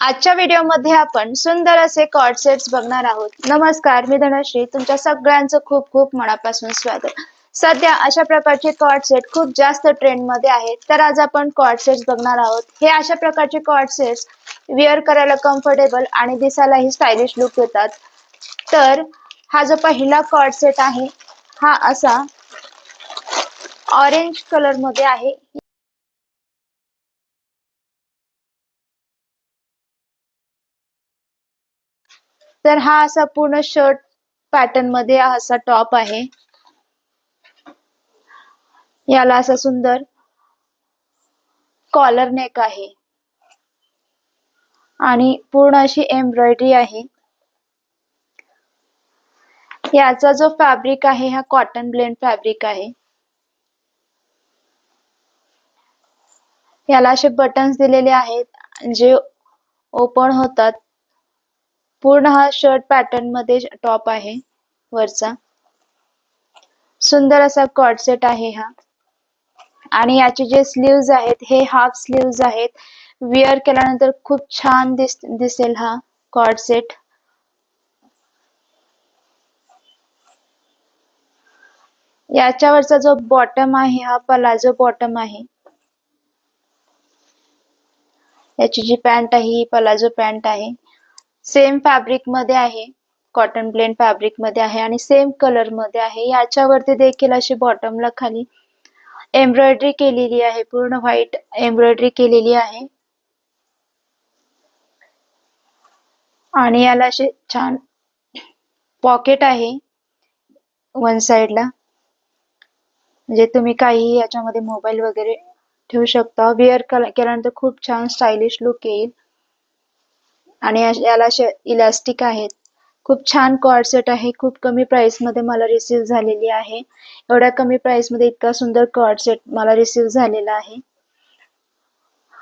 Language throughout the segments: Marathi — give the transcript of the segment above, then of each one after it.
आजच्या व्हिडिओमध्ये आपण सुंदर असे कॉर्ड सेट्स बघणार आहोत. नमस्कार, मी धनश्री. तुमच्या सगळ्यांचं खूप खूप मनापासून स्वागत. सध्या अशा प्रकारचे कॉर्ड सेट खूप जास्त ट्रेंड मध्ये आहेत. तर आज आपण कॉर्ड सेट्स बघणार आहोत. हे अशा प्रकारचे कॉर्ड सेट्स वेअर करायला कम्फर्टेबल आणि दिसायलाही स्टायलिश लुक देतात. तर हा जो पहिला कॉर्ड सेट आहे हा असा ऑरेंज कलर मध्ये आहे. तर हा असा पूर्ण शर्ट पॅटर्न मध्ये असा टॉप आहे. याला असा सुंदर कॉलर नेक आहे आणि पूर्ण अशी एम्ब्रॉयडरी आहे. याचा जो फॅब्रिक आहे हा कॉटन ब्लेंड फॅब्रिक आहे. याला असे बटन्स दिलेले आहेत जे ओपन होतात. पूर्ण हा शर्ट पॅटर्न मध्ये टॉप आहे वरचा. सुंदर असा कॉर्ड सेट आहे हा. आणि याचे जे स्लीव्ज आहेत हे हाफ स्लीव्ज आहेत. वेअर केल्यानंतर खूप छान दिसेल हा कॉर्ड सेट. याच्यावरचा जो बॉटम आहे हा पलाझो बॉटम आहे. याची जी पॅन्ट आहे ही पलाझो पॅन्ट आहे. सेम फॅब्रिक मध्ये आहे, कॉटन ब्लेंड फॅब्रिक मध्ये आहे आणि सेम कलर मध्ये आहे. याच्यावरती देखील अशी बॉटमला खाली एम्ब्रॉयडरी केलेली आहे. पूर्ण व्हाईट एम्ब्रॉयडरी केलेली आहे आणि याला असे छान पॉकेट आहे वन साइडला. म्हणजे तुम्ही काही याच्यामध्ये मोबाईल वगैरे ठेवू शकता. वेअर केल्यानंतर खूप छान स्टायलिश लुक येईल. आणि याला असे इलास्टिक आहेत. खूप छान कॉर्ड सेट आहे. खूप कमी प्राइस मध्ये मला रिसीव झालेली आहे. एवढ्या कमी प्राइस मध्ये इतका सुंदर कॉर्ड सेट मला रिसीव झालेला आहे.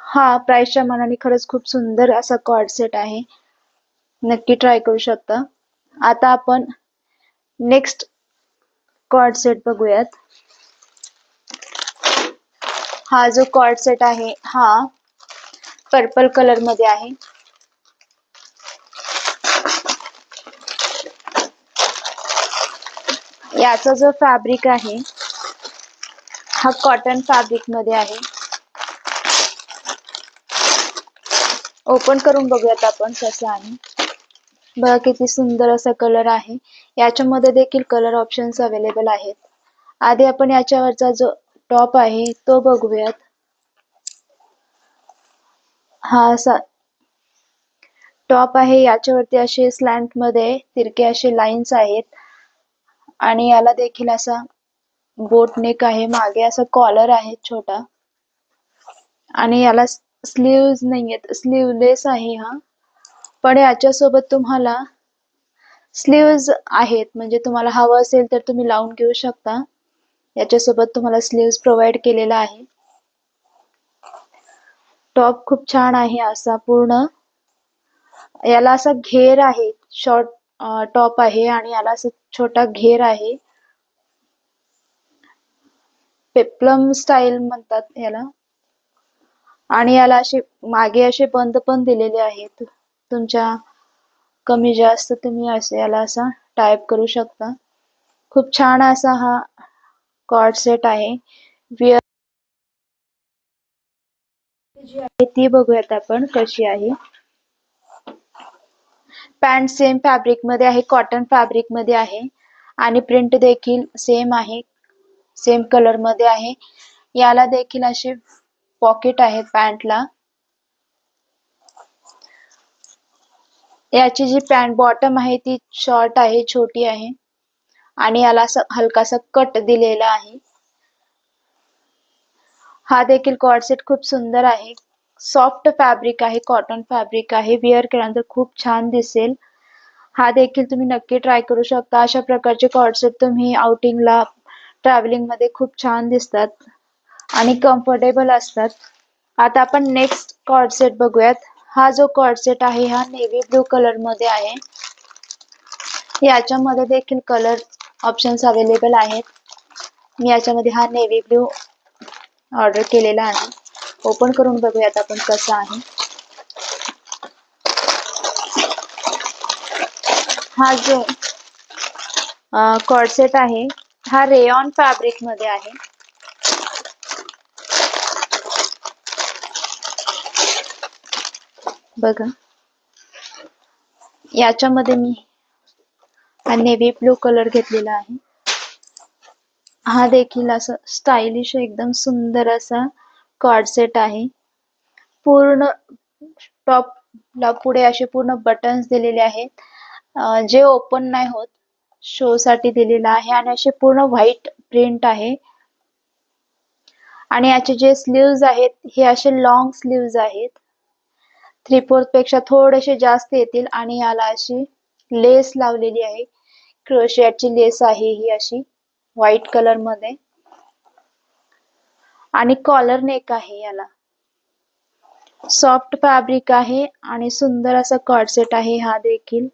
हा प्राइसच्या मानाने खरंच खूप सुंदर असा कॉर्ड सेट आहे. नक्की ट्राय करू शकता. आता आपण नेक्स्ट कॉर्ड सेट बघूयात. हा जो कॉर्ड सेट आहे हा पर्पल कलर मध्ये आहे. याचा जो फॅब्रिक आहे हा कॉटन फॅब्रिक मध्ये आहे. ओपन करून बघूयात आपण कसं आहे. बघा किती सुंदर असा कलर आहे. याच्यामध्ये देखील कलर ऑप्शन्स अवेलेबल आहेत. आधी आपण याच्यावरचा जो टॉप आहे तो बघूयात. हा असा टॉप आहे. याच्यावरती असे स्लॅन्ट मध्ये तिरके असे लाईन्स आहेत आणि याला देखील असा बोट नेक आहे. मागे असा कॉलर आहे छोटा आणि याला स्लीव्ज नाहीयेत, स्लीवलेस आहे हा. पण याच्या सोबत तुम्हाला स्लीव्ज आहेत. म्हणजे तुम्हाला हवं असेल तर तुम्ही लावून घेऊ शकता. याच्या सोबत तुम्हाला स्लीव्ज प्रोव्हाइड केलेला आहे. टॉप खूप छान आहे असा पूर्ण. याला असा घेर आहे. शॉर्ट टॉप आहे आणि याला असा छोटा घेर आहे. पेप्लम स्टाईल म्हणतात याला. आणि याला असे मागे असे बंद पण दिलेले आहेत. तुमच्या कमी जास्त तुम्ही असे याला असा टाईप करू शकता. खूप छान असा हा कॉर्ड सेट आहे. वेअर जी आहे ती बघूयात आपण कशी आहे. पॅन्ट सेम फॅब्रिक मध्ये आहे, कॉटन फॅब्रिक मध्ये आहे आणि प्रिंट देखील सेम आहे, सेम कलर मध्ये आहे. याला देखील असे पॉकेट आहे पॅन्टला. याची जी पॅन्ट बॉटम आहे ती शॉर्ट आहे, छोटी आहे आणि याला असं हलकासा कट दिलेला आहे. हा देखील कॉर्ड सेट खूप सुंदर आहे. सॉफ्ट फॅब्रिक आहे, कॉटन फॅब्रिक आहे. वेअर केल्यानंतर खूप छान दिसेल. हा देखील तुम्ही नक्की ट्राय करू शकता. अशा प्रकारचे कॉर्ड सेट तुम्ही आउटिंगला, ट्रॅव्हलिंग मध्ये खूप छान दिसतात आणि कम्फर्टेबल असतात. आता आपण नेक्स्ट कॉर्ड सेट बघूयात. हा जो कॉर्ड सेट आहे हा नेव्ही ब्लू कलर मध्ये आहे. याच्यामध्ये देखील कलर ऑप्शन्स अवेलेबल आहेत. मी याच्यामध्ये हा नेव्ही ब्लू ऑर्डर केलेला आहे. ओपन करून बघूयात आपण कसा आहे. हा जो कॉर्ड आहे हा रेयॉन फॅब्रिक मध्ये आहे. बघा, याच्यामध्ये मी हा नेव्ही ब्लू कलर घेतलेला आहे. हा देखील असं स्टायलिश एकदम सुंदर असा कॉर्ड आहे. पूर्ण टॉपला पुढे असे पूर्ण बटन्स दिलेले आहेत, जे ओपन नाही होत, शो साठी दिलेला आहे. आणि असे पूर्ण व्हाईट प्रिंट आहे. आणि याचे जे स्लीव्ज आहेत हे असे लॉंग स्लीव्ज आहेत, 3/4 पेक्षा थोडेसे जास्त येतील. आणि याला अशी लेस लावलेली आहे, क्रोशियाची लेस आहे ही अशी व्हाईट कलर मध्ये. आणि कॉलर नेक आहे, याला सॉफ्ट फॅब्रिक आहे आणि सुंदर असा कॉर्ड आहे हा देखील.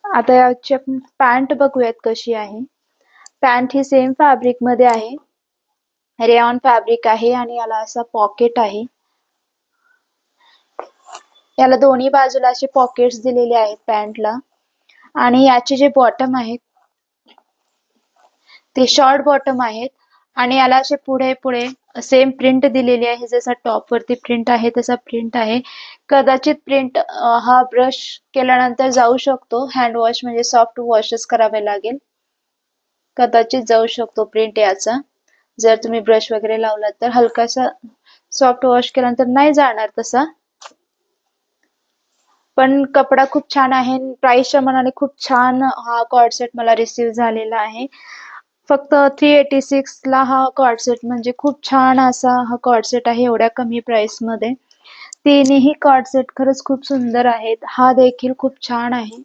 आता याची आपण पॅन्ट बघूयात कशी आहे. पॅन्ट ही सेम फॅब्रिक मध्ये आहे, रेयॉन फॅब्रिक आहे. आणि याला असा पॉकेट आहे. याला दोन्ही बाजूला असे पॉकेट्स दिलेले आहेत पॅन्टला. आणि याचे जे बॉटम आहेत ते शॉर्ट बॉटम आहेत. आणि याला असे पुढे पुढे सेम प्रिंट दिलेली आहे, जसा टॉप वरती प्रिंट आहे तसा प्रिंट आहे. कदाचित प्रिंट हा ब्रश केल्यानंतर जाऊ शकतो, हँड वॉश म्हणजे सॉफ्ट वॉशच करावे लागेल, कदाचित जाऊ शकतो प्रिंट याचा. जर तुम्ही ब्रश वगैरे लावला तर हलकासा सॉफ्ट वॉश केल्यानंतर नाही जाणार तसा. पण कपडा खूप छान आहे, प्राइसच्या मनाने खूप छान हा कॉर्ड मला रिसीव झालेला आहे. फक्त 386 ला हा कॉर्ड म्हणजे खूप छान असा हा कॉर्ड आहे एवढ्या कमी प्राइस मध्ये. तिन्ही कॉर्ड खरंच खूप सुंदर आहेत. हा देखील खूप छान आहे.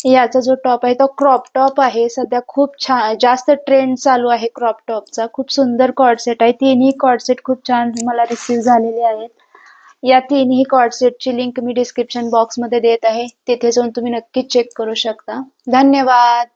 याचा जो टॉप आहे तो क्रॉप टॉप आहे, सध्या खूप छान जास्त ट्रेंड चालू आहे क्रॉप टॉपचा. खूप सुंदर कॉर्ड आहे. तिन्ही कॉर्ड खूप छान मला रिसीव झालेले आहेत. या तिन्ही कॉर्ड ची लिंक मी डिस्क्रिप्शन बॉक्स मध्ये देत आहे, तिथे जाऊन तुम्ही नक्की चेक करू शकता. धन्यवाद.